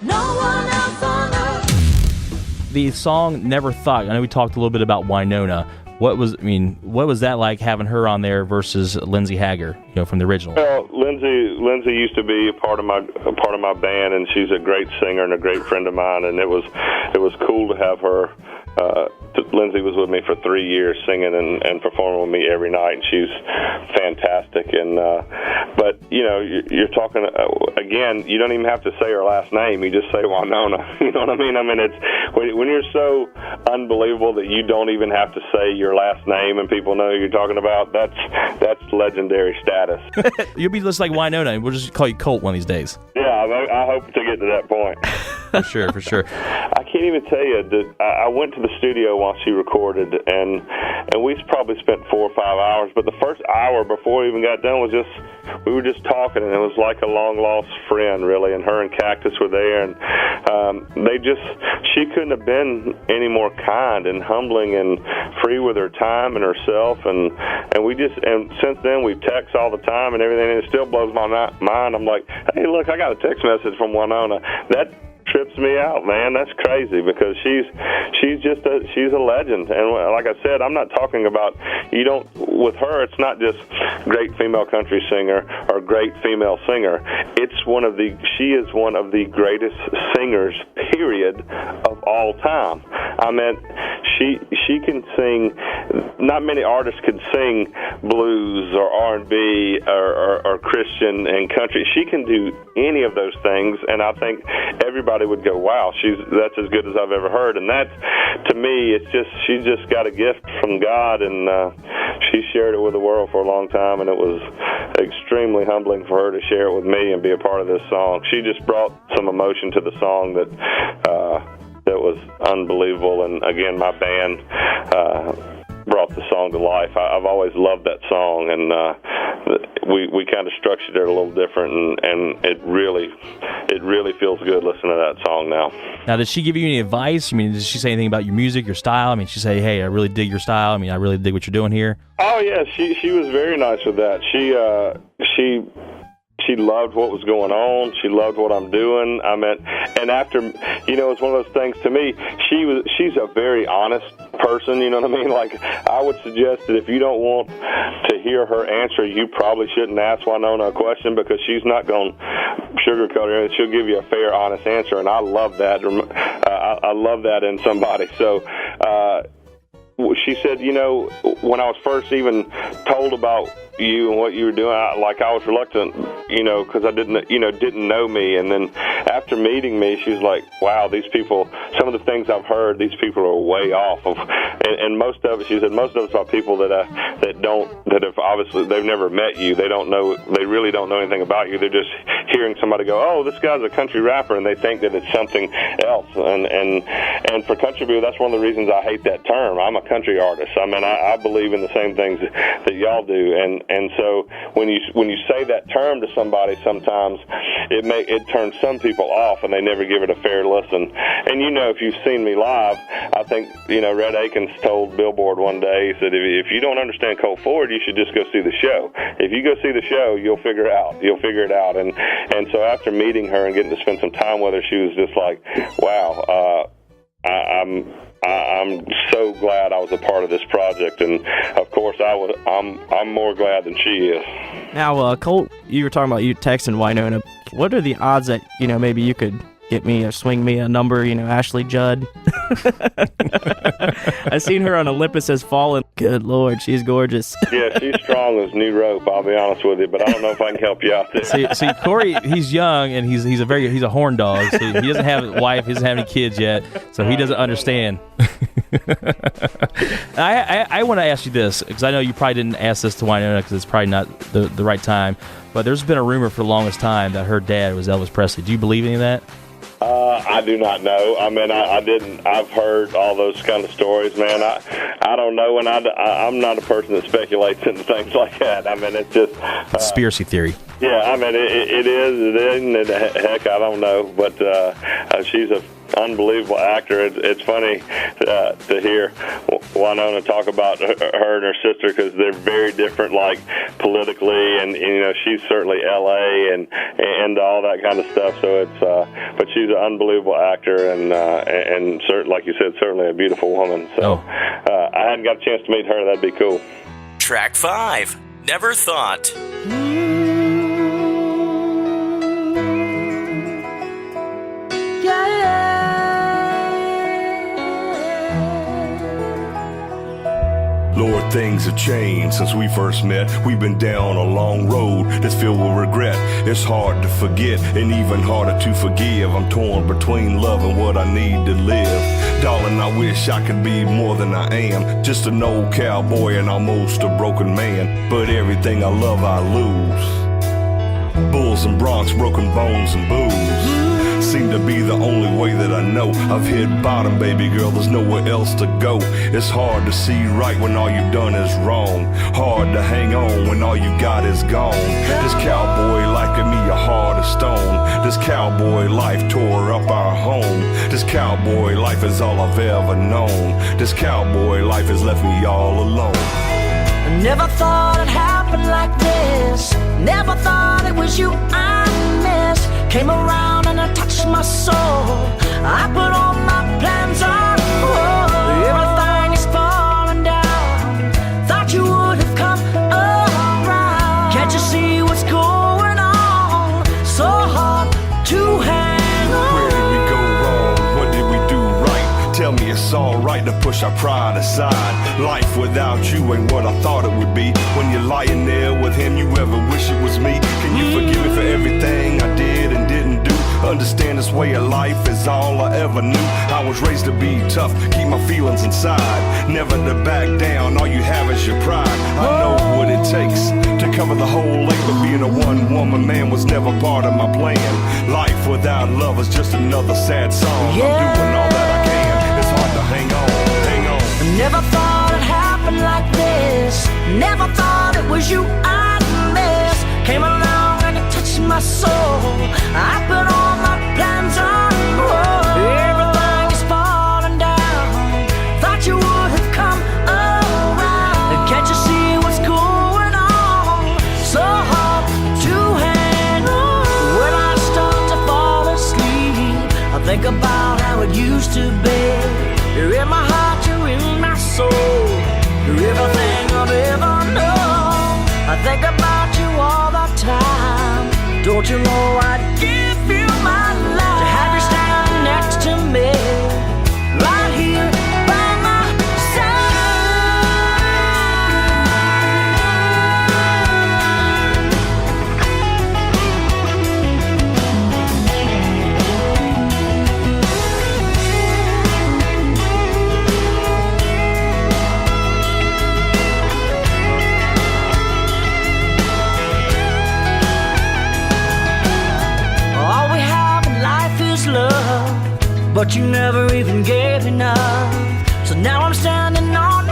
No one else on earth. The song Never Thought, I know we talked a little bit about Winona. What was that like having her on there versus Lindsay Hager, from the original? Well, Lindsay used to be a part of my band, and she's a great singer and a great friend of mine, and it was cool to have her. Lindsay was with me for 3 years singing and performing with me every night, and she's fantastic. And but you're talking again. You don't even have to say her last name. You just say Winona. You know what I mean? I mean, it's when you're so unbelievable that you don't even have to say your last name and people know who you're talking about. That's legendary status. You'll be just like Winona. We'll just call you Colt one of these days. Yeah, I hope to get to that point. For sure. I can't even tell you that I went to the studio while she recorded, and we probably spent 4 or 5 hours. But the first hour before we even got done was we were just talking, and it was like a long lost friend, really. And her and Cactus were there, and she couldn't have been any more kind and humbling and free with her time and herself. And since then we text all the time and everything, and it still blows my mind. I'm like, hey, look, I got a text message from Winona. That trips me out, man. That's crazy because she's a legend. And like I said, I'm not talking about with her. It's not just great female country singer or great female singer. She is one of the greatest singers, period, of all time. I mean, she can sing. Not many artists can sing blues or R&B or Christian and country. She can do any of those things, and I think everybody would go, wow, that's as good as I've ever heard. And that, to me, she's just got a gift from God, and she shared it with the world for a long time, and it was extremely humbling for her to share it with me and be a part of this song. She just brought some emotion to the song that was unbelievable. And again, my band brought the song to life. I've always loved that song, and we kind of structured it a little different, and it really feels good listening to that song now. Now, did she give you any advice? I mean, did she say anything about your music, your style? I mean, she say, hey, I really dig your style. I mean, I really dig what you're doing here. Oh yeah, she was very nice with that. She loved what was going on. She loved what I'm doing. I mean, and after, it's one of those things to me, she's a very honest person, you know what I mean? Like, I would suggest that if you don't want to hear her answer, you probably shouldn't ask Winona a question, because she's not going to sugarcoat it. She'll give you a fair, honest answer, and I love that. I love that in somebody. So, she said, when I was first even told about you and what you were doing, I was reluctant, because I didn't know me. And then after meeting me, she was like, wow, these people, some of the things I've heard, these people are way off of. And most of it, she said, most of it's about people that have obviously, they've never met you. They really don't know anything about you. They're just hearing somebody go, oh, this guy's a country rapper, and they think that it's something else. And for country people, that's one of the reasons I hate that term. I'm a country artist. I mean, I believe in the same things that y'all do. And so when you say that term to somebody, sometimes it turns some people off, and they never give it a fair listen. And if you've seen me live, I think Red Akins told Billboard one day, he said, if you don't understand Colt Ford, you should just go see the show. If you go see the show, you'll figure it out. And so after meeting her and getting to spend some time with her, she was just like, wow, I'm so glad I was a part of this project, and of course I'm more glad than she is. Now, Colt, you were talking about you texting Winona. What are the odds that maybe you could get me or swing me a number? Ashley Judd. I seen her on Olympus Has Fallen. Good Lord, she's gorgeous. Yeah, she's strong as new rope. I'll be honest with you, but I don't know if I can help you out there. See, Corey, he's young, and he's a horn dog. So he doesn't have a wife, he doesn't have any kids yet, so he doesn't understand. I want to ask you this, because I know you probably didn't ask this to Winona because it's probably not the right time, but there's been a rumor for the longest time that her dad was Elvis Presley. Do you believe any of that? I do not know. I mean, I didn't. I've heard all those kind of stories, man. I don't know, and I'm not a person that speculates into things like that. I mean, it's just conspiracy theory. Yeah, I mean, it isn't. Heck, I don't know, but she's a unbelievable actor. It's funny to hear Winona talk about her and her sister because they're very different, like politically, and you know she's certainly LA and all that kind of stuff. So it's but she's an unbelievable actor and like you said, certainly a beautiful woman. So I hadn't got a chance to meet her. That'd be cool. Track 5. Never Thought. Lord, things have changed since we first met. We've been down a long road that's filled with regret. It's hard to forget and even harder to forgive. I'm torn between love and what I need to live. Darling, I wish I could be more than I am. Just an old cowboy and almost a broken man. But everything I love I lose. Bulls and broncs, broken bones and booze seem to be the only way that I know. I've hit bottom, baby girl, there's nowhere else to go. It's hard to see right when all you've done is wrong. Hard to hang on when all you got is gone. This cowboy life gave me a heart of stone. This cowboy life tore up our home. This cowboy life is all I've ever known. This cowboy life has left me all alone. Never thought it happened like this. Never thought it was you I missed. Came around and I touched my soul. I put all my plans on hold. Everything is falling down. Thought you would have come around. Can't you see what's going on? So hard to hang on. Where did we go wrong? What did we do right? Tell me it's alright to push our pride aside. Life without you ain't what I thought it would be. When you're lying there with him, you ever wish it was me? Can you forgive me for everything I did and didn't do? Understand this way of life is all I ever knew. I was raised to be tough, keep my feelings inside. Never to back down, all you have is your pride. I know what it takes to cover the whole lake, but being a one-woman man was never part of my plan. Life without love is just another sad song. I'm doing all that I can. It's hard to hang on, hang on. Never thought it happened like this. Never thought it was you I'd miss. Came along and it touched my soul. I put all my plans on hold. Everything is falling down. Thought you would have come around. Can't you see what's going on? So hard to hang on. When I start to fall asleep, I think about how it used to be. You're in my heart, you're in my soul. You're everything I've ever known. I think about you all the time. Don't you know I'd give you my life to have you standing next to me, right here by my love, but you never even gave enough. So now I'm standing on